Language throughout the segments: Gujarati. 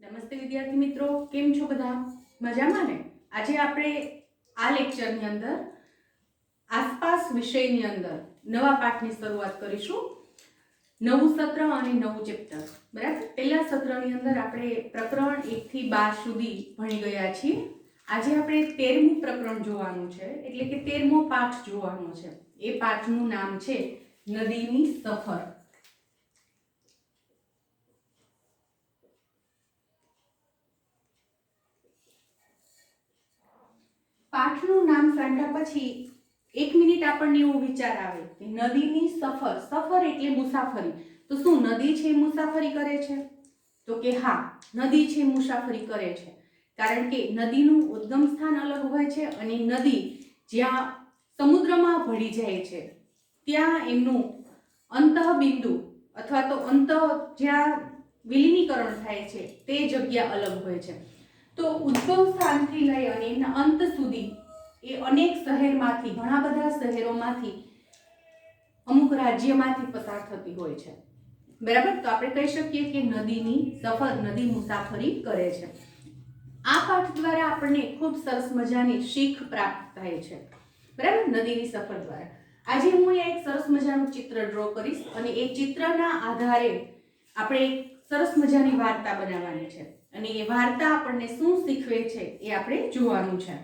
નમસ્તે વિદ્યાર્થી મિત્રો, કેમ છો બધા? મજામાં ને? આજે આપણે આ લેક્ચરની અંદર આસપાસ વિષયની અંદર નવા પાઠની શરૂઆત કરીશું. નવું સત્ર અને નવું ચેપ્ટર. બરાબર, પહેલા સત્રની અંદર આપણે પ્રકરણ 1 થી 12 સુધી ભણી ગયા છીએ. આજે આપણે 13મું પ્રકરણ જોવાનું છે, એટલે કે 13મો પાઠ જોવાનો છે. એ પાઠનું નામ છે નદીની સફર. પાઠનું નામ સાંભળ્યા પછી 1 મિનિટ આપણને એવો વિચાર આવે કે નદીની સફર. સફર એટલે મુસાફરી. તો શું નદી છે મુસાફરી કરે છે? તો કે હા, નદી છે મુસાફરી કરે છે. કારણ કે નદીનું ઉદ્ગમ સ્થાન અલગ હોય છે અને નદી જ્યાં સમુદ્રમાં ભળી જાય છે ત્યાં એમનું અંતઃબિંદુ અથવા તો અંત જ્યાં વિલીનીકરણ થાય છે તે જગ્યા અલગ હોય છે. તો ઉદ્ભવ સ્થાનથી લઈ અને એના અંત સુધી એ અનેક શહેરમાંથી, ઘણા બધા શહેરોમાંથી, અમુક રાજ્યમાંથી પસાર થતી હોય છે. બરાબર, તો આપણે કહી શકીએ કે નદીની સફર, નદી મુસાફરી કરે છે. આ પાઠ દ્વારા આપણને ખૂબ સરસ મજાની શીખ પ્રાપ્ત થાય છે. બરાબર, નદીની સફર દ્વારા. આજે હું એક સરસ મજાનું ચિત્ર ડ્રો કરીશ અને એ ચિત્રના આધારે આપણે એક સરસ મજાની વાર્તા બનાવવાની છે અને એ વાર્તા આપણને શું શીખવે છે એ આપણે જોવાનું છે.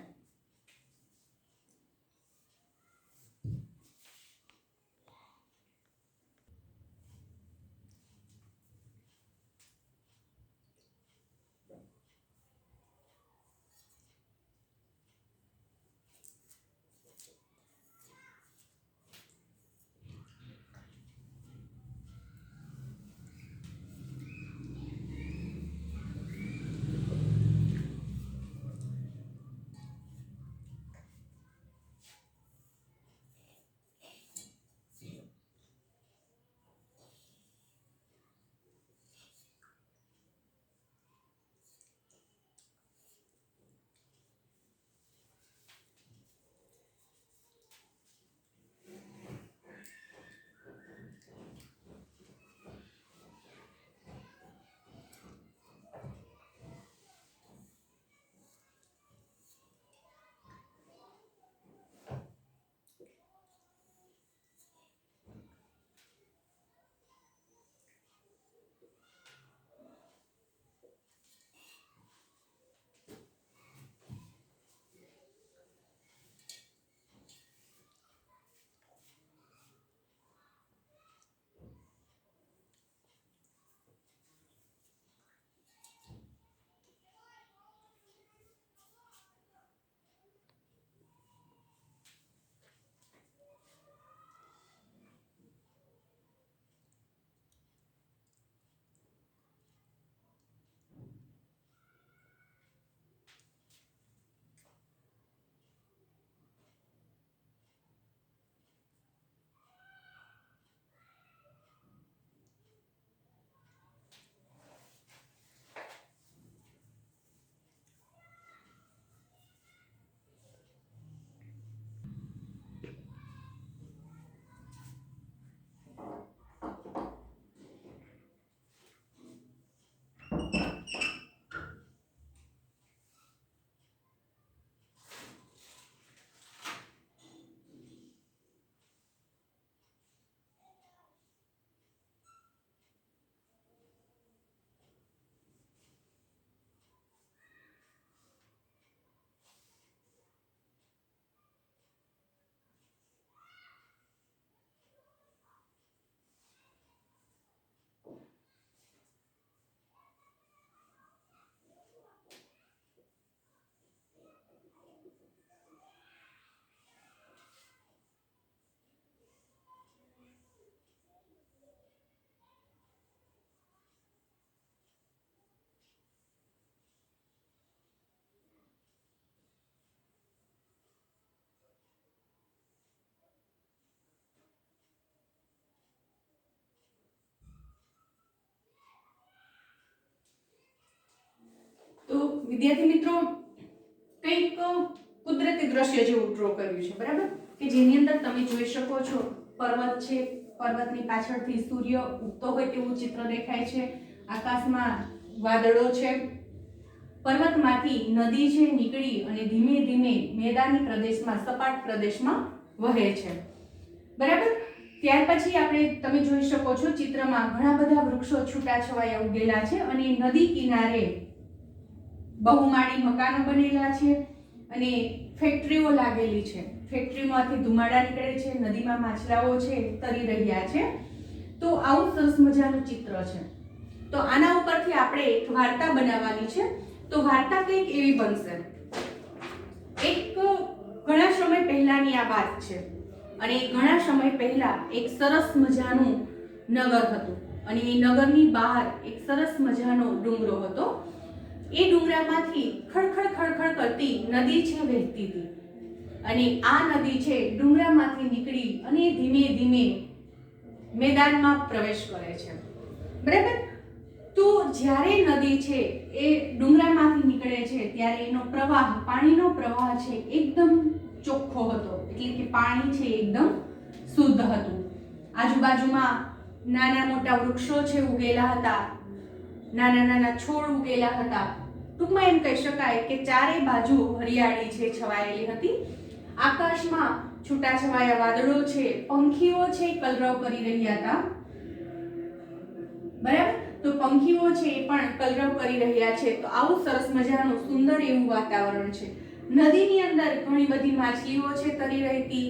તો વિદ્યાર્થી મિત્રો, કંઈક કુદરતી દ્રશ્ય જેવું ડ્રો કર્યું છે. બરાબર, કે જેની અંદર તમે જોઈ શકો છો પર્વત છે, પર્વતની પાછળથી સૂર્ય ઉગતો હોય તેવું ચિત્ર દેખાય છે. આકાશમાં વાદળો છે, પર્વતમાંથી નદી છે નીકળી અને ધીમે ધીમે મેદાની પ્રદેશમાં, સપાટ પ્રદેશમાં વહે છે. બરાબર. ત્યાર પછી આપણે તમે જોઈ શકો છો ચિત્રમાં ઘણા બધા વૃક્ષો છૂટાછવાયા ઉગેલા છે અને નદી કિનારે બહુમાળી મકાનો બનેલા છે અને ફેક્ટરીઓ લાગેલી છે. ફેક્ટરીમાંથી ધુમાડા નીકળે છે, નદીમાં માછલાઓ છે તરી રહ્યા છે. તો આવું સરસ મજાનું ચિત્ર છે. તો આના ઉપરથી આપણે એક વાર્તા બનાવવાની છે. તો વાર્તા કંઈક એવી બનશે. એક ઘણા સમય પહેલાની આ વાત છે અને ઘણા સમય પહેલા એક સરસ મજાનું નગર હતું અને એ નગરની બહાર એક સરસ મજાનો ડુંગરો હતો. એ ડુંગરામાંથી ખડખડ ખડખડ કરતી નદી છે વહેતી હતી અને આ નદી છે ડુંગરામાંથી નીકળી અને ધીમે ધીમે મેદાનમાં પ્રવેશ કરે છે. બરાબર. તો જ્યારે નદી છે એ ડુંગરામાંથી નીકળે છે ત્યારે એનો પ્રવાહ, પાણીનો પ્રવાહ છે એકદમ ચોખ્ખો હતો, એટલે કે પાણી છે એકદમ શુદ્ધ હતું. આજુબાજુમાં નાના મોટા વૃક્ષો છે ઉગેલા હતા, નાના નાના છોડ ઉગેલા હતા. ટૂંકમાં એમ કહી શકાય કે ચારે બાજુ હરિયાળી છે છવાયેલી હતી. આકાશમાં છૂટાછવાયા વાદળો છે, પંખીઓ છે કલરવ કરી રહ્યા હતા. બરાબર. તો પંખીઓ છે એ પણ કલરવ કરી રહ્યા છે. તો આવું સરસ મજાનું સુંદર એવું વાતાવરણ છે. નદીની અંદર ઘણી બધી માછલીઓ છે તરી રહેતી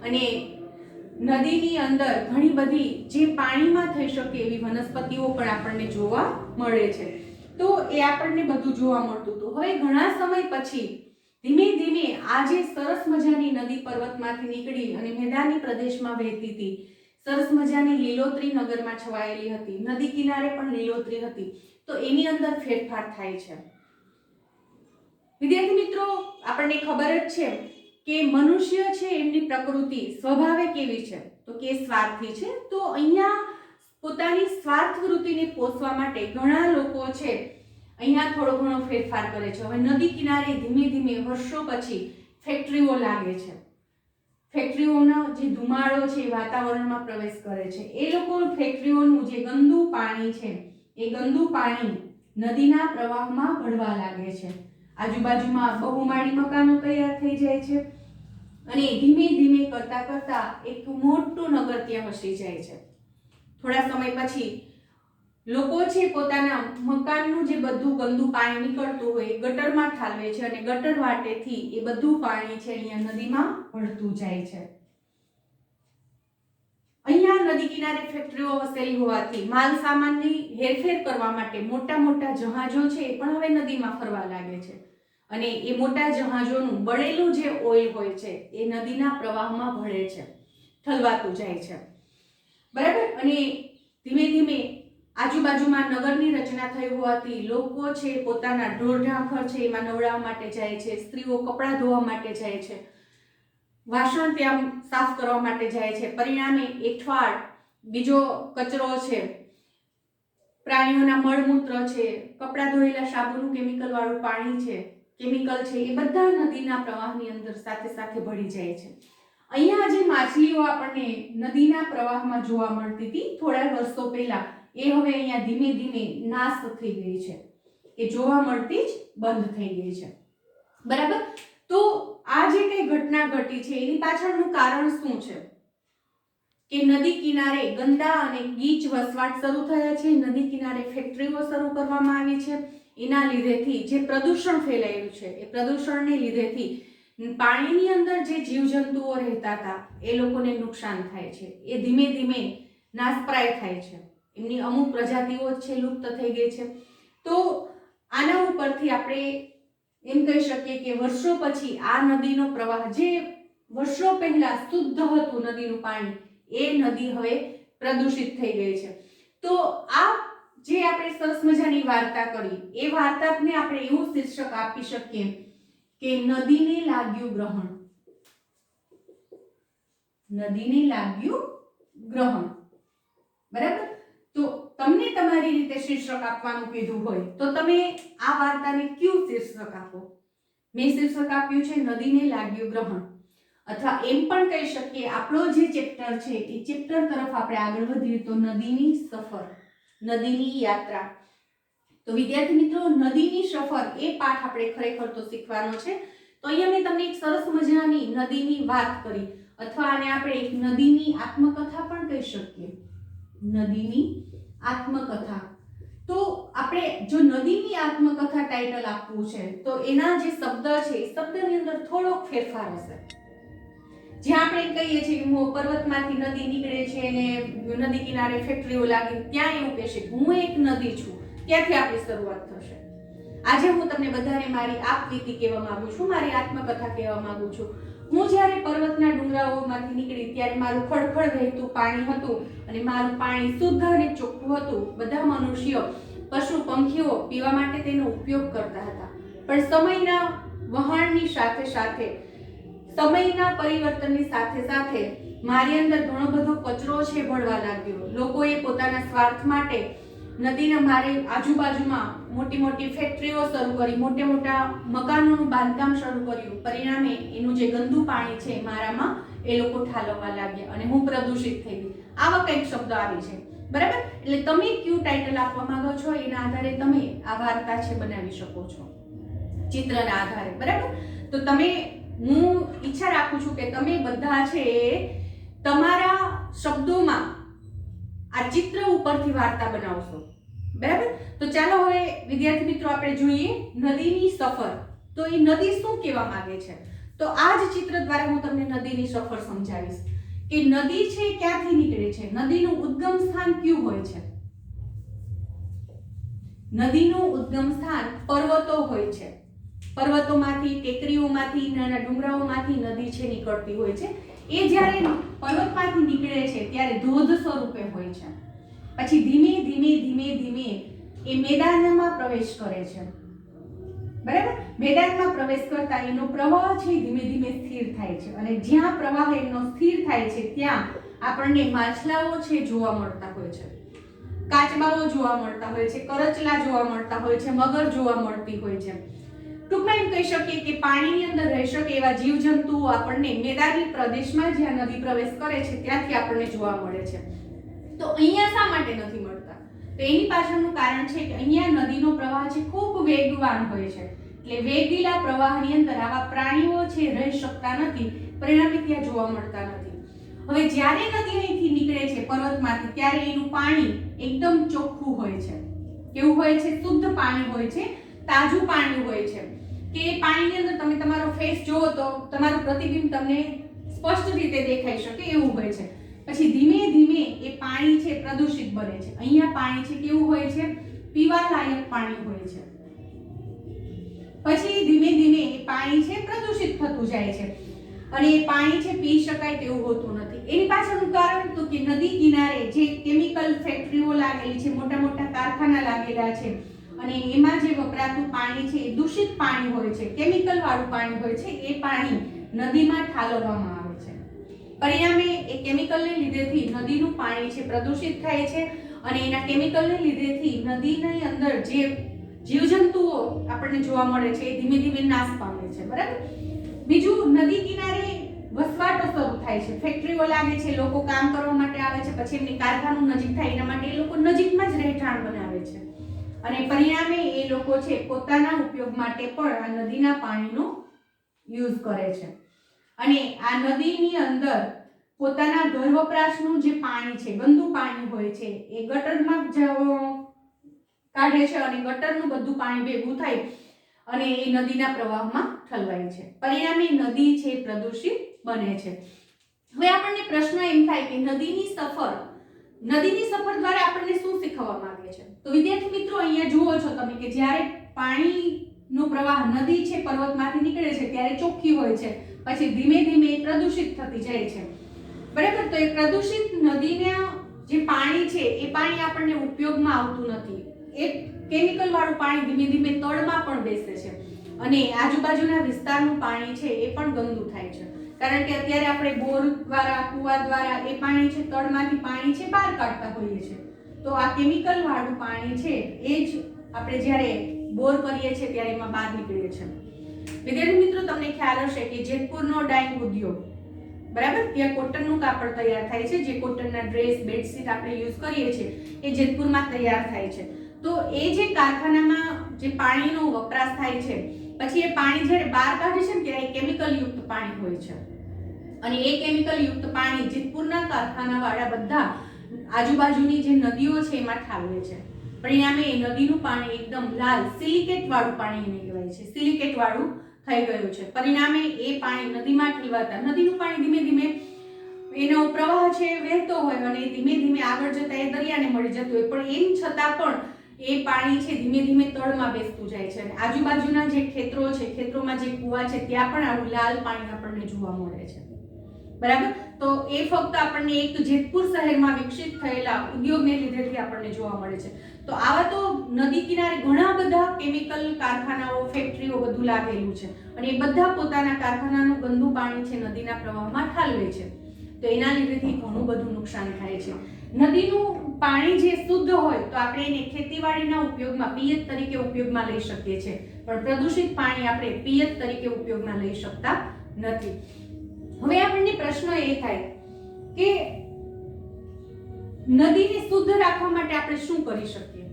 અને નદીની અંદર ઘણી બધી જે પાણીમાં થઈ શકે એવી વનસ્પતિઓ પણ આપણને જોવા મળે છે. તો એ આપણને બધું જોવા મળતું હતું. હવે ઘણા સમય પછી ધીમે ધીમે આ જે સરસ મજાની નદી પર્વતમાંથી નીકળી અને મેદાની પ્રદેશમાં વહેતી હતી, સરસ મજાની લીલોતરી નગરમાં છવાયેલી હતી, નદી કિનારે પણ લીલોતરી હતી. તો એની અંદર ફેરફાર થાય છે. વિદ્યાર્થી મિત્રો, આપણને ખબર જ છે કે મનુષ્ય છે એમની પ્રકૃતિ સ્વભાવે કેવી છે, તો કે સ્વાર્થી છે. તો અહીંયા પોતાની સ્વાર્થ વૃત્તિને પોષવા માટે ઘણા લોકો છે અહીંયા થોડો ઘણો ફેરફાર કરે છે. હવે નદી કિનારે ધીમે ધીમે વર્ષો પછી ફેક્ટરીઓ લાગે છે. ફેક્ટરીઓનો જે ધુમાડો છે એ વાતાવરણમાં પ્રવેશ કરે છે. એ લોકો ફેક્ટરીઓનું જે ગંદુ પાણી છે એ ગંદુ પાણી નદીના પ્રવાહમાં ભળવા લાગે છે. આજુબાજુમાં બહુમાળી મકાનો તૈયાર થઈ જાય છે અને ધીમે ધીમે કરતા કરતા એક મોટું નગર ત્યાં વસી જાય છે. થોડા સમય પછી લોકો છે પોતાના મકાનનું જે બધું ગંદુ પાણી નીકળતું હોય ગટરમાં ઠાલવે છે અને ગટર વાટેથી એ બધું પાણી છે અહીંયા નદીમાં ભળતું જાય છે. અહીંયા નદી કિનારે ફેક્ટરીઓ વસેલી હોવાથી માલ સામાનની હેરફેર કરવા માટે મોટા મોટા જહાજો છે એ પણ હવે નદીમાં ફરવા લાગે છે અને એ મોટા જહાજોનું બળેલું જે ઓઇલ હોય છે એ નદીના પ્રવાહમાં ભળે છે, ઠલવાતું જાય છે. બરાબર. અને ધીમે ધીમે આજુબાજુમાં નગરની રચના થઈ હોવાથી લોકો છે પોતાના ઢોર ઢાંખર છે એમાં નવડાવવા માટે જાય છે, સ્ત્રીઓ કપડાં ધોવા માટે જાય છે, વાસણ ત્યાં સાફ કરવા માટે જાય છે. પરિણામે એઠવાડ, બીજો કચરો છે, પ્રાણીઓના મળમૂત્ર છે, કપડાં ધોયેલા સાબુનું કેમિકલ વાળું પાણી છે, કેમિકલ છે, એ બધા નદીના પ્રવાહની અંદર સાથે સાથે ભળી જાય છે. અહીંયા જે માછલીઓ આપણને નદીના પ્રવાહમાં જોવા મળતી હતી થોડા વર્ષો પહેલા, એ હવે અહીંયા ધીમે ધીમે નાશ થઈ ગઈ છે, એ જોવા મળતી જ બંધ થઈ ગઈ છે. બરાબર. તો આ જે કઈ ઘટના ઘટી છે એની પાછળનું કારણ શું છે કે નદી કિનારે ગંદા અને ગીચ વસવાટ શરૂ થયા છે, નદી કિનારે ફેક્ટરીઓ શરૂ કરવામાં આવી છે. એના લીધેથી જે પ્રદૂષણ ફેલાયું છે એ પ્રદૂષણને લીધેથી પાણીની અંદર જે જીવજંતુઓ રહેતા હતા એ લોકોને નુકસાન થાય છે, એ ધીમે ધીમે નાશપ્રાય થાય છે. એમની અમુક પ્રજાતિઓ છે લુપ્ત થઈ ગઈ છે. તો આના ઉપરથી આપણે એમ કહી શકીએ કે વર્ષો પછી આ નદીનો પ્રવાહ જે વર્ષો પહેલા શુદ્ધ હતું નદીનું પાણી, એ નદી હવે પ્રદૂષિત થઈ ગઈ છે. તો આ જે આપણે સરસ મજાની વાર્તા કરી એ વાર્તાને આપણે એવું શીર્ષક આપી શકીએ કે નદીને લાગ્યું ગ્રહણ. નદીને લાગ્યું ગ્રહણ. બરાબર. તો તમને તમારી રીતે શીર્ષક આપવાનું કીધું હોય તો તમે આ વાર્તાને કયું શીર્ષક આપો? મેં શીર્ષક આપ્યું છે નદીને લાગ્યું ગ્રહણ. અથવા એમ પણ કહી શકીએ આપણો જે ચેપ્ટર છે એ ચેપ્ટર તરફ આપણે આગળ વધીએ તો નદીની સફર, નદીની યાત્રા. તો વિદ્યાર્થી મિત્રો, નદીની સફર એ પાઠ આપણે ખરેખર તો શીખવાનો છે. તો અહીંયા મેં તમને એક સરસ મજાની નદીની વાત કરી, અથવા આને આપણે એક નદીની આત્મકથા પણ કહી શકીએ. નદીની આત્મકથા. તો આપણે જો નદીની આત્મકથા ટાઇટલ આપવું છે તો એના જે શબ્દ છે એ શબ્દની અંદર થોડોક ફેરફાર હશે. જ્યાં આપણે કહીએ છીએ કે પર્વતમાંથી નદી નીકળે છે અને નદી કિનારે ફેક્ટરીઓ લાગી, ત્યાં એવું કહેશે કે હું એક નદી છું. ત્યાંથી આપણી શરૂઆત થશે. આજે હું તમને બધાને મારી આપવીતી કહેવા માંગુ છું, મારી આત્મકથા કહેવા માંગુ છું. હું જ્યારે પર્વતના ડુંગરાઓમાંથી નીકળી ત્યારે મારું ખળખળ વહેતું પાણી હતું અને મારું પાણી શુદ્ધ અને ચોખ્ખું હતું. બધા મનુષ્યો, પશુ પંખીઓ પીવા માટે તેનો ઉપયોગ કરતા હતા. પણ સમયના વહાણની સાથે સાથે, સમયના પરિવર્તનની સાથે સાથે મારી અંદર ઘણો બધો કચરો છે ભળવા લાગ્યો. લોકોએ પોતાના સ્વાર્થ માટે નદીના મારી આજુબાજુમાં મોટી મોટી ફેક્ટરીઓ શરૂ કરી, મોટા મોટા મકાનોનું બાંધકામ શરૂ કર્યું. પરિણામે એનું જે ગંદુ પાણી છે મારામાં એ લોકો ઠાલવવા લાગ્યા અને હું પ્રદૂષિત થઈ ગઈ. આવા કંઈક શબ્દ આવી છે, બરાબર? એટલે તમે કયું ટાઇટલ આપવા માંગો છો એના આધારે તમે આ વાર્તા છે બનાવી શકો છો, ચિત્રના આધારે, બરાબર? તો તમે, હું ઈચ્છા રાખું છું કે તમે બધા છે તમારા શબ્દોમાં આ ચિત્ર ઉપરથી વાર્તા બનાવશો, બરાબર? તો ચાલો હવે વિદ્યાર્થી મિત્રો આપણે જોઈએ નદીની સફર. તો એ નદી શું કહેવા માંગે છે? તો આ જ ચિત્ર દ્વારા હું તમને નદીની સફર સમજાવીશ કે નદી છે ક્યાંથી નીકળે છે, નદીનું ઉદ્ગમ સ્થાન કયું હોય છે. નદીનું ઉદ્ગમ સ્થાન પર્વતો હોય છે. પર્વતોમાંથી, ટેકરીઓમાંથી, નાના ડુંગરાઓમાંથી નદી છે નીકળતી હોય છે. એ જ્યારે પર્વતમાંથી નીકળે છે ત્યારે ધોધ સ્વરૂપે હોય છે. પછી ધીમે ધીમે ધીમે ધીમે એ મેદાનમાં પ્રવેશ કરે છે, બરાબર? મેદાનમાં પ્રવેશ કરતા એનો પ્રવાહ છે ધીમે ધીમે સ્થિર થાય છે અને જ્યાં પ્રવાહ એનો સ્થિર થાય છે ત્યાં આપણને માછલાઓ છે જોવા મળતા હોય છે, કાચબાઓ જોવા મળતા હોય છે, કરચલા જોવા મળતા હોય છે, મગર જોવા મળતી હોય છે. ટૂંકમાં એમ કહી શકીએ કે પાણીની અંદર રહી શકે એવા જીવજંતુઓ આપણને મેદાની પ્રદેશમાં જ્યાં નદી પ્રવેશ કરે છે ત્યાંથી આપણને જોવા મળે છે. તો અહીંયા શા માટે નથી મળતા? તો એની પાછળનું કારણ છે કે અહીંયા નદીનો પ્રવાહ છે ખૂબ વેગવાન હોય છે. એટલે વેગીલા પ્રવાહની અંદર આવા પ્રાણીઓ છે રહી શકતા નથી, પરિણામે ત્યાં જોવા મળતા નથી. હવે જ્યારે નદી અહીંથી નીકળે છે પર્વતમાંથી ત્યારે એનું પાણી એકદમ ચોખ્ખું હોય છે. કેવું હોય છે? શુદ્ધ પાણી હોય છે, તાજું પાણી હોય છે કે પાણીની અંદર તમે તમારો ફેસ જુઓ તો તમારું પ્રતિબિંબ તમને સ્પષ્ટ રીતે દેખાઈ શકે એવું હોય છે. પછી ધીમે ધીમે એ પાણી છે પ્રદૂષિત બને છે. અહીંયા પાણી છે કેવું હોય છે? પીવા લાયક પાણી હોય છે. પછી ધીમે ધીમે એ પાણી છે પ્રદૂષિત થતું જાય છે અને એ પાણી છે પી શકાય તેવું હોતું નથી. એની પાછળનું કારણ તો કે નદી કિનારે જે કેમિકલ ફેક્ટરીઓ લાગેલી છે, મોટા મોટા કારખાના લાગેલા છે અને એમાં જે વપરાતું પાણી છે એ દૂષિત પાણી હોય છે, કેમિકલ વાળું પાણી હોય છે. એ પાણી નદીમાં ઠાલવવામાં આવે છે. પરિણામે એ કેમિકલને લીધેથી નદીનું પાણી છે પ્રદૂષિત થાય છે અને એના કેમિકલને લીધેથી નદીની અંદર જે જીવજંતુઓ આપણને જોવા મળે છે એ ધીમે ધીમે નાશ પામે છે, બરાબર? બીજું, નદી કિનારે વસવાટો શરૂ થાય છે, ફેક્ટરીઓ લાગે છે, લોકો કામ કરવા માટે આવે છે, પછી એમની કારખાનું નજીક થાય એના માટે એ લોકો નજીકમાં જ રહેઠાણ બનાવે છે અને પરિણામે એ લોકો છે પોતાના ઉપયોગ માટે પણ આ નદીના પાણીનો યુઝ કરે છે અને આ નદીની અંદર પોતાના ઘર વપરાશનું જે પાણી છે, ગંદુ પાણી હોય છે, એ ગટરમાં કાઢે છે અને ગટરનું બધું પાણી ભેગું થાય અને એ નદીના પ્રવાહમાં ઠલવાય છે. પરિણામે નદી છે પ્રદૂષિત બને છે. હવે આપણને પ્રશ્ન એમ થાય કે નદીની સફર દ્વારા આપણને શું શીખવવા માંગે છે? તો વિદ્યાર્થી મિત્રો, અહીંયા જુઓ છો તમે કે જ્યારે પાણીનો પ્રવાહ નદી છે પર્વતમાંથી નીકળે છે ત્યારે ચોખ્ખી હોય છે, પછી ધીમે ધીમે પ્રદૂષિત થતી જાય છે, બરાબર? તો એ પ્રદૂષિત નદીના જે પાણી છે એ પાણી આપણને ઉપયોગમાં આવતું નથી. એ કેમિકલ વાળું પાણી ધીમે ધીમે તળમાં પણ બેસે છે અને આજુબાજુના વિસ્તારનું પાણી છે એ પણ ગંદુ થાય છે. કારણ કે અત્યારે આપણે બોર દ્વારા, કુવા દ્વારા એ પાણી છે તળમાંથી પાણી છે બહાર કાઢતા હોઈએ છીએ. તો આ કેમિકલ વાળું પાણી છે એ જ આપણે જ્યારે બોર કરીએ છીએ ત્યારે એમાં બહાર નીકળે છે. વિદ્યાર્થી મિત્રો, તમને ખ્યાલ હશે કે જેતપુરનો ડાઇંગ ઉદ્યોગ, બરાબર? ત્યાં કોટનનું કાપડ તૈયાર થાય છે. જે કોટનના ડ્રેસ, બેડશીટ આપણે યુઝ કરીએ છીએ એ જેતપુરમાં તૈયાર થાય છે. તો એ જે કારખાનામાં જે પાણીનો વપરાશ થાય છે, પછી એ પાણી જ્યારે બહાર કાઢે છે ને ત્યારે કેમિકલ યુક્ત પાણી હોય છે, અને એ કેમિકલ યુક્ત પાણી જેતપુરના કારખાના વાળા બધા આજુબાજુની જે નદીઓ છે એમાં ઠાલવે છે. પરિણામે એ નદીનું પાણી એકદમ લાલ સિલિકેટ વાળું પાણી એને કહેવાય છે, સિલિકેટ વાળું થઈ ગયું છે. પરિણામે એ પાણી નદીમાં ઠલવાતા નદીનું પાણી ધીમે ધીમે એનો પ્રવાહ છે વહેતો હોય અને ધીમે ધીમે આગળ જતા એ દરિયાને મળી જતું હોય, પણ એમ છતાં પણ એ પાણી છે ધીમે ધીમે તળમાં બેસતું જાય છે અને આજુબાજુના જે ખેતરો છે, ખેતરોમાં જે કુવા છે ત્યાં પણ આવું લાલ પાણી આપણને જોવા મળે છે. બરાબર. તો એ ફક્ત આપણને એક જેતપુર શહેરમાં વિકસિત થયેલા ઉદ્યોગને લીધેથી આપણને જોવા મળે છે. તો આવા તો નદી કિનારે ઘણા બધા કેમિકલ કારખાનાઓ, ફેક્ટરીઓ બધું લાગેલું છે અને એ બધા પોતાના કારખાનાનું ગંદુ પાણી છે નદીના પ્રવાહમાં ઠાલવે છે. તો એના લીધેથી ઘણું બધું નુકસાન થાય છે. નદીનું પાણી જે શુદ્ધ હોય તો આપણે એને ખેતીવાડીના ઉપયોગમાં પિયત તરીકે ઉપયોગમાં લઈ શકીએ છીએ, પણ પ્રદૂષિત પાણી આપણે પિયત તરીકે ઉપયોગમાં લઈ શકતા નથી. હવે આપણને પ્રશ્ન એ થાય કે નદીને શુદ્ધ રાખવા માટે આપણે શું કરી શકીએ?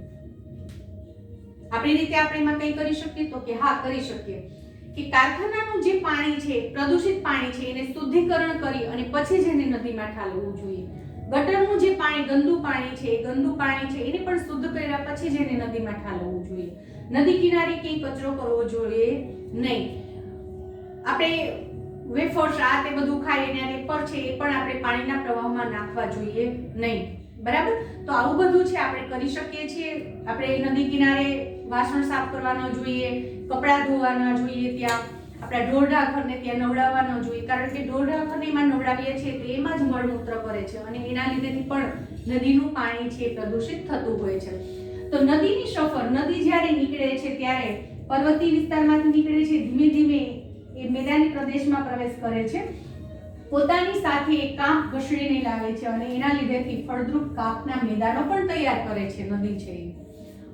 આપણી રીતે આપણે એમાં કંઈ કરી શકીએ? તો કે હા, કરી શકીએ કે કારખાનાનું જે પાણી છે, પ્રદૂષિત પાણી છે, એને શુદ્ધિકરણ કરી અને પછી જ એને નદીમાં ઠાલવવું જોઈએ. ગટરનું જે પાણી, ગંદુ પાણી છે, એ ગંદુ પાણી છે એને પણ શુદ્ધ કર્યા પછી જ એને નદીમાં ઠાલવવું જોઈએ. નદી કિનારે ક્યાંય કચરો કરવો જોઈએ નહીં. આપણે વેફર્સ આ તે બધું ખાઈએ અને રેપર છે એ પણ આપણે પાણીના પ્રવાહમાં નાખવા જોઈએ નહીં. બરાબર. તો આવું બધું છે આપણે કરી શકીએ છીએ. આપણે નદી કિનારે વાસણ સાફ કરવા ન જોઈએ, કપડાં ધોવા ન જોઈએ, ત્યાં આપણા ઢોરઢાંખરને ત્યાં નવડાવવા ન જોઈએ, કારણ કે ઢોરઢાંખરને એમાં નવડાવીએ છીએ તો એમાં જ મળમૂત્ર કરે છે અને એના લીધેથી પણ નદીનું પાણી છે પ્રદૂષિત થતું હોય છે. તો નદીની સફર, નદી જ્યારે નીકળે છે ત્યારે પર્વતીય વિસ્તારમાંથી નીકળે છે, ધીમે ધીમે એ મેદાની પ્રદેશમાં પ્રવેશ કરે છે, પોતાની સાથે કાંપ ઘસડીને લાવે છે અને એના લીધેથી ફળદ્રુપ કાંપના મેદાનો પણ તૈયાર કરે છે નદી છે,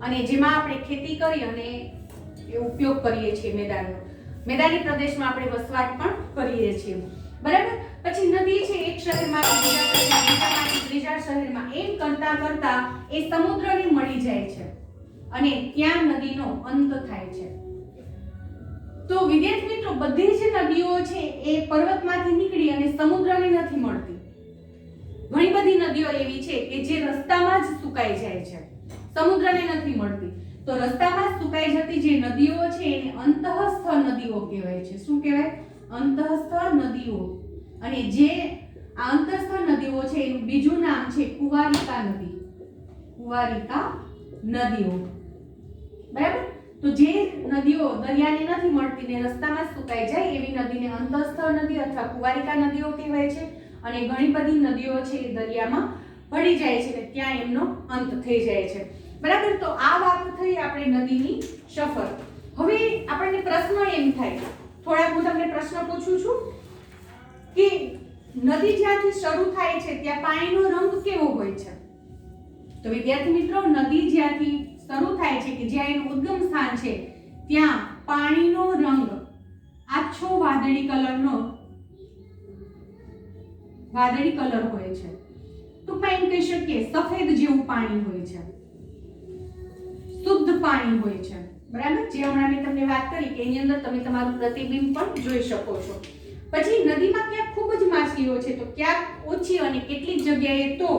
અને જેમાં આપણે ખેતી કરી અને એ ઉપયોગ કરીએ છીએ મેદાનનો. મેદાની પ્રદેશમાં આપણે વસવાટ પણ કરીએ છીએ. બરાબર. પછી નદી છે એક શહેરમાંથી બીજા શહેરમાં, ત્રીજા શહેરમાં એમ કરતા કરતા એ સમુદ્રને મળી જાય છે અને ત્યાં નદીનો અંત થાય છે. તો વિદ્યાર્થી મિત્રો, બધી જ નદીઓ છે એ પર્વતમાંથી નીકળી અને સમુદ્રને નથી મળતી. ઘણી બધી નદીઓ એવી છે કે જે રસ્તામાં જ સુકાઈ જાય છે, સમુદ્રને નથી મળતી. તો રસ્તામાં સુકાઈ જતી જે નદીઓ છે એને અંતઃસ્થ નદીઓ કહેવાય છે. શું કહેવાય? અંતઃસ્થ નદીઓ. અને જે આ અંતઃસ્થ નદીઓ છે એનું બીજું નામ છે કુવારિકા નદી. કુવારિકા નદીઓ. બરાબર. તો જે નદીઓ દરિયાને નથી મળતી ને રસ્તામાં સુકાઈ જાય એવી નદીને અંતઃસ્થ નદી અથવા કુવારિકા નદીઓ કહેવાય છે. અને ઘણી બધી નદીઓ છે એ દરિયામાં ભળી જાય છે ને ત્યાં એમનો અંત થઈ જાય છે. બરાબર. તો આ વાત થઈ આપણે નદીની સફર. હવે આપણને પ્રશ્ન એમ થાય, થોડા હું તમને પ્રશ્ન પૂછું છું કે નદી જ્યાંથી શરૂ થાય છે ત્યાં પાણીનો રંગ કેવો હોય છે? તો વિદ્યાર્થી મિત્રો, નદી જ્યાંથી શરૂ થાય છે કે જ્યાં એનું ઉદ્ગમ સ્થાન છે ત્યાં પાણીનો રંગ આછો વાદળી કલર હોય છે. ટૂંકમાં એમ કહી શકીએ સફેદ જેવું પાણી હોય છે, શુદ્ધ પાણી હોય છે. બરાબર. જે હમણાં મેં તમને વાત કરી કે એની અંદર તમે તમારું પ્રતિબિંબ પણ જોઈ શકો છો. પછી નદીમાં ક્યાંક ખૂબ જ માછલીઓ છે તો ક્યાંક ઓછી અને કેટલીક જગ્યાએ તો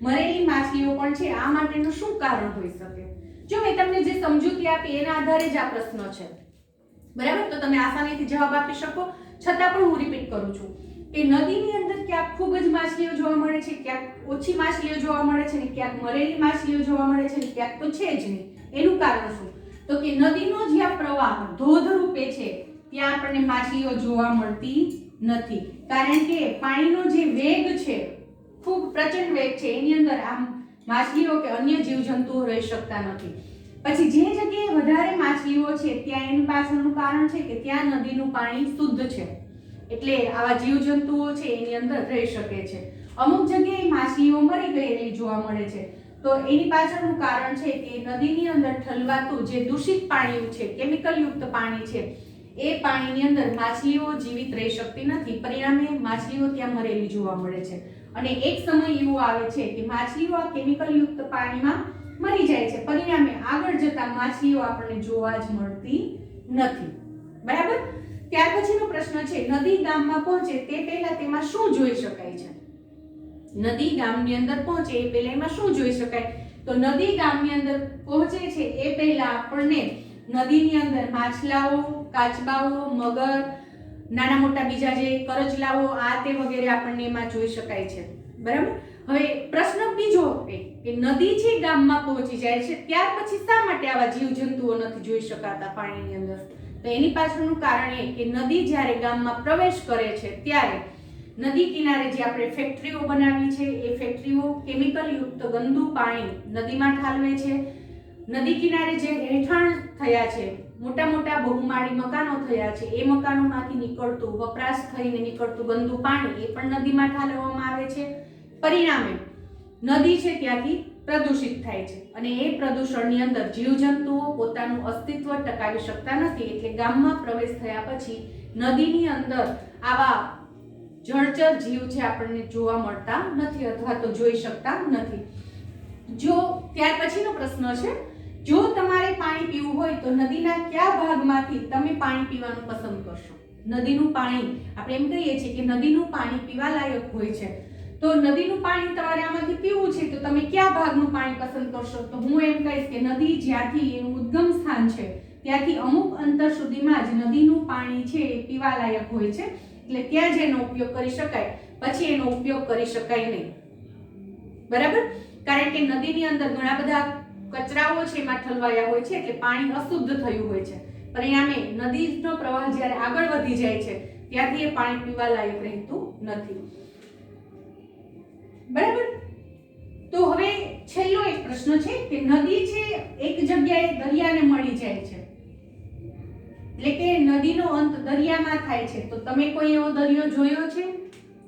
મરેલી માછલીઓ પણ છે. આ માટેનું શું કારણ હોઈ શકે? જો મેં તમને જે સમજૂતી આપી એના આધારે જ આ પ્રશ્ન છે. બરાબર. તો તમે આસાનીથી જવાબ આપી શકો. છતાં પણ હું રિપીટ કરું છું કે નદીની અંદર ક્યાંક ખૂબ જ માછલીઓ જોવા મળે છે, ક્યાંક ઓછી માછલીઓ જોવા મળે છે, ને ક્યાંક મરેલી માછલીઓ જોવા મળે છે, ને ક્યાંક તો છે જ નહીં. એનું કારણ શું? તો કે નદીનો જ્યાં પ્રવાહ ધોધ રૂપે છે ત્યાં આપણને માછલીઓ જોવા મળતી નથી, કારણ કે પાણીનો જે વેગ છે ખૂબ પ્રચંડ વેગ છે, એની અંદર આમ માછલીઓ કે અન્ય જીવજંતુઓ રહી શકતા નથી. પછી જે જગ્યાએ વધારે માછલીઓ છે ત્યાં એનું પાછળનું કારણ છે કે ત્યાં નદીનું પાણી શુદ્ધ છે, એટલે આવા જીવજંતુઓ છે એની અંદર રહી શકે છે. અમુક જગ્યાએ માછલીઓ મરી ગયેલી જોવા મળે છે, તો એની પાછળનું કારણ છે કે નદીની અંદર ઠલવાતું જે દૂષિત પાણી છે, કેમિકલ યુક્ત પાણી છે, એ પાણીની અંદર માછલીઓ જીવિત રહી શકતી નથી. પરિણામે માછલીઓ ત્યાં મરેલી જોવા મળે છે. અને એક સમય એવો આવે છે કે માછલીઓ આ કેમિકલ યુક્ત પાણીમાં મરી જાય છે. પરિણામે આગળ જતા માછલીઓ આપણને જોવા જ મળતી નથી. બરાબર. ત્યાર પછીનો પ્રશ્ન છે, નદી ગામમાં પહોંચે તે પહેલા તેમાં શું જોઈ શકાય છે? નદી ગામની અંદર પહોંચે એ પહેલા એમાં શું જોઈ શકાય? તો નદી ગામની અંદર પહોંચે છે એ પહેલા આપણને નદીની અંદર માછલાઓ, કાચબાઓ, મગર, નાના મોટા બીજા જે કરચલાઓ આ તે વગેરે આપણને એમાં જોઈ શકાય છે. બરાબર. હવે પ્રશ્ન બીજો કે નદી છે ગામમાં પહોંચી જાય છે ત્યાર પછી શા માટે આવા જીવજંતુઓ નથી જોઈ શકાતા પાણીની અંદર? તો એની પાછળનું કારણ એ કે નદી જ્યારે ગામમાં પ્રવેશ કરે છે ત્યારે નદી કિનારે જે આપણે ફેક્ટરીઓ બનાવી છે એ ફેક્ટરીઓ કેમિકલ યુક્ત ગંદુ પાણી નદીમાં ઠાલવે છે. નદી કિનારે જે રહેઠાણ થયા છે, મોટા મોટા બહુમાળી મકાનો થયા છે, એ મકાનોમાંથી નીકળતું વપરાશ થઈને નીકળતું ગંદુ પાણી એ પણ નદીમાં ઠાલવવામાં આવે છે. પરિણામે નદી છે ત્યાંથી પ્રદૂષિત થાય છે અને એ પ્રદૂષણની અંદર જીવજંતુઓ પોતાનું અસ્તિત્વ ટકાવી શકતા નથી. એટલે ગામમાં પ્રવેશ થયા પછી નદીની અંદર આવા જળચર જીવ છે આપણને જોવા મળતા નથી અથવા તો જોઈ શકતા નથી. જો ત્યાર પછીનો પ્રશ્ન છે, જો તમારે પાણી પીવું હોય તો નદીના કયા ભાગમાંથી તમે પાણી પીવાનું પસંદ કરશો? નદીનું પાણી આપણે એમ કહીએ છીએ કે નદીનું પાણી પીવાલાયક હોય છે, તો નદીનું પાણી તમારે આમાંથી પીવું છે તો તમે કયા ભાગનું પાણી પસંદ કરશો? તો હું એમ કહીશ કે નદી જ્યાંથી એનું ઉદ્ગમ સ્થાન છે ત્યાંથી અમુક અંતર સુધીમાં જ નદીનું પાણી છે એ પીવાલાયક હોય છે. એટલે ત્યાં જ એનો ઉપયોગ કરી શકાય, પછી એનો ઉપયોગ કરી શકાય નહીં. બરાબર. કારણ કે નદીની અંદર ઘણા બધા કચરાઓ છે એમાં ઠલવાયા હોય છે એટલે પાણી અશુદ્ધ થયું હોય છે. પરિણામે નદીનો પ્રવાહ જ્યારે આગળ વધી જાય છે ત્યાંથી એ પાણી પીવા લાયક રહેતું નથી. બરાબર. તો હવે છેલ્લો એક પ્રશ્ન છે કે નદી છે એક જગ્યાએ દરિયાને મળી જાય છે, એટલે કે નદીનો અંત દરિયામાં થાય છે. તો તમે કોઈ એવો દરિયો જોયો છે?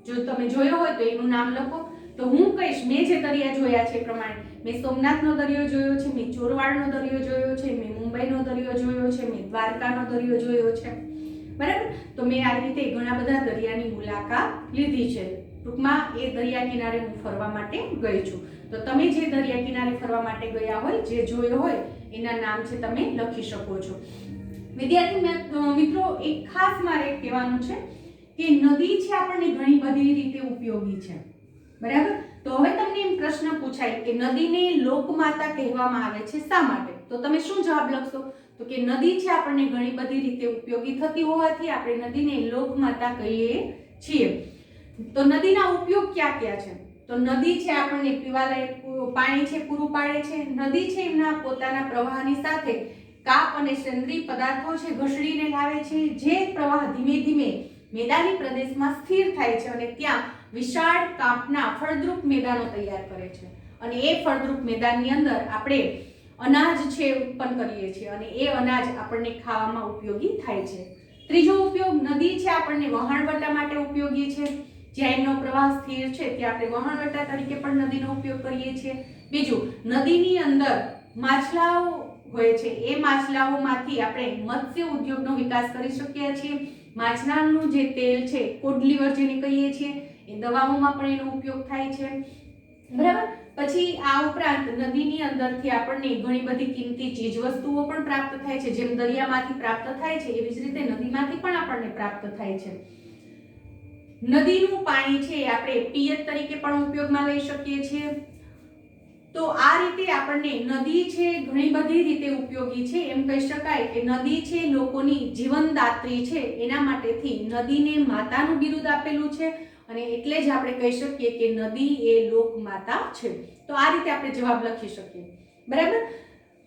જો તમે જોયો હોય તો એનું નામ લખો. તો હું કહીશ, મેં જે દરિયા જોયા છે એ પ્રમાણે મેં સોમનાથનો દરિયો જોયો છે, મેં ચોરવાડનો દરિયો જોયો છે, મેં મુંબઈનો દરિયો જોયો છે, મેં દ્વારકાનો દરિયો જોયો છે. બરાબર. તો મેં આ રીતે ઘણા બધા દરિયાની મુલાકાત લીધી છે. ટૂંકમાં એ દરિયા કિનારે હું ફરવા માટે ગઈ છું. તો તમે જે દરિયા કિનારે ફરવા માટે ગયા હોય, જે જોયો હોય એના નામ છે તમે લખી શકો છો. વિદ્યાર્થી મિત્રો, એક ખાસ મારે કહેવાનું છે કે નદી છે આપણને ઘણી બધી રીતે ઉપયોગી છે. બરાબર. તો હવે તમને એમ પ્રશ્ન પૂછાય કે નદીને લોકમાતા કહેવામાં આવે છે શા માટે? તો તમે શું જવાબ લખશો? તો કે નદી છે આપણને ઘણી બધી રીતે ઉપયોગી થતી હોવાથી આપણે નદીને લોકમાતા કહીએ છીએ. તો નદીના ઉપયોગ ક્યાં ક્યાં છે? તો નદી છે આપણને પીવાલાયક પાણી છે પૂરું પાડે છે. નદી છે એમના પોતાના પ્રવાહની સાથે કાપ અને સેન્દ્રીય પદાર્થો છે ઘસડીને લાવે છે, જે પ્રવાહ ધીમે ધીમે મેદાની પ્રદેશમાં સ્થિર થાય છે અને ત્યાં વિશાળ કાપના ફળદ્રુપ મેદાનો તૈયાર કરે છે. અને એ ફળદ્રુપ મેદાનની અંદર આપણે અનાજ છે ઉત્પન્ન કરીએ છીએ અને એ અનાજ આપણને ખાવામાં ઉપયોગી થાય છે. ત્રીજો ઉપયોગ, નદી છે આપણને વહાણવટા માટે ઉપયોગી છે. જ્યાં એમનો પ્રવાહ સ્થિર છે ત્યાં આપણે વહાણવટા તરીકે પણ નદીનો ઉપયોગ કરીએ છીએ. બીજું, નદીની અંદર માછલાઓ હોય છે, એ માછલાઓમાંથી આપણે મત્સ્ય ઉદ્યોગનો વિકાસ કરી શકીએ છીએ. માછલાનું જે તેલ છે, કોડ લીવર જેને કહીએ છીએ, એ દવાઓમાં પણ એનો ઉપયોગ થાય છે. બરાબર. પછી આ ઉપરાંત નદીની અંદરથી આપણને ઘણી બધી કિંમતી ચીજ વસ્તુઓ પણ પ્રાપ્ત થાય છે. જેમ દરિયામાંથી પ્રાપ્ત થાય છે એવી જ રીતે નદીમાંથી પણ આપણને પ્રાપ્ત થાય છે. નદીનું પાણી છે આપણે પિયત તરીકે પણ ઉપયોગમાં લઈ શકીએ છીએ. તો આ રીતે આપણને નદી છે ઘણી બધી રીતે ઉપયોગી છે. એમ કહી શકાય કે નદી છે લોકોની જીવનદાત્રી છે. એના માટેથી નદીને માતાનું બિરુદ આપેલું છે અને એટલે જ આપણે કહી શકીએ કે નદી એ લોકમાતા છે. તો આ રીતે આપણે જવાબ લખી શકીએ. બરાબર.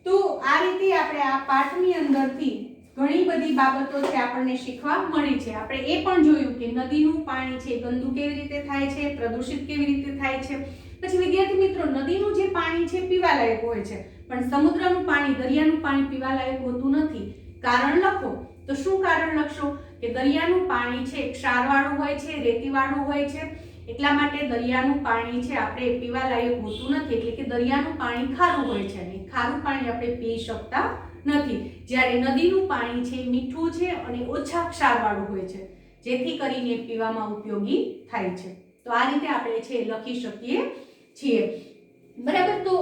તો આ રીતે આપણે આ પાઠની અંદરથી ઘણી બધી બાબતો છે આપણને શીખવા મળી છે. આપણે એ પણ જોયું કે નદીનું પાણી છે ગંદુ કેવી રીતે થાય છે, પ્રદૂષિત કેવી રીતે થાય છે. પછી વિદ્યાર્થી મિત્રો, નદીનું જે પાણી છે પીવાલાયક હોય છે, પણ સમુદ્રનું પાણી, દરિયાનું પાણી પીવાલાયક હોતું નથી. કારણ લખો. તો શું કારણ લખશો? કે દરિયાનું પાણી છે ક્ષારવાળું હોય છે, રેતીવાળું હોય છે, એટલા માટે દરિયાનું પાણી છે આપણે પીવાલાયક હોતું નથી. એટલે કે દરિયાનું પાણી ખારું હોય છે અને ખારું પાણી આપણે પી શકતા નથી. જ્યારે નદીનું પાણી છે મીઠું છે અને ઓછા ક્ષારવાળું હોય છે, જેથી કરીને પીવામાં ઉપયોગી થાય છે. તો આ રીતે આપણે છે લખી શકીએ છીએ. બરાબર. તો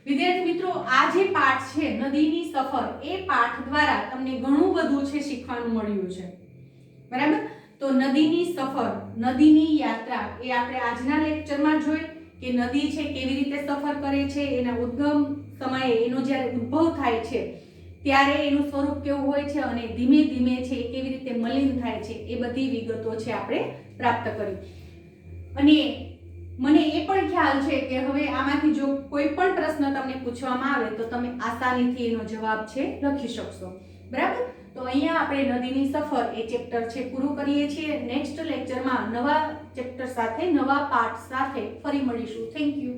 વિદ્યાર્થી મિત્રો, આ જે પાઠ છે નદીની સફર, એ પાઠ દ્વારા તમને ઘણું બધું છે શીખવાનું મળ્યું છે, બરાબર? તો નદીની સફર, નદીની યાત્રા એ આપણે આજના લેક્ચરમાં જોઈ કે નદી છે કેવી રીતે સફર કરે છે, એના ઉદ્ગમ સમયે એનો જ્યારે ઉદ્ભવ થાય છે ત્યારે એનું સ્વરૂપ કેવું હોય છે અને ધીમે ધીમે છે એ કેવી રીતે મલિન થાય છે, એ બધી વિગતો છે આપણે પ્રાપ્ત કરી. અને મને એ પણ ખ્યાલ છે કે હવે આમાંથી જો કોઈ પણ પ્રશ્ન તમને પૂછવામાં આવે તો તમે આસાનીથી એનો જવાબ છે લખી શકશો, બરાબર? તો અહીંયા આપણે નદીની સફર એ ચેપ્ટર છે પૂરું કરીએ છીએ. નેક્સ્ટ લેક્ચરમાં નવા ચેપ્ટર સાથે, નવા પાઠ સાથે ફરી મળીશું. Thank you.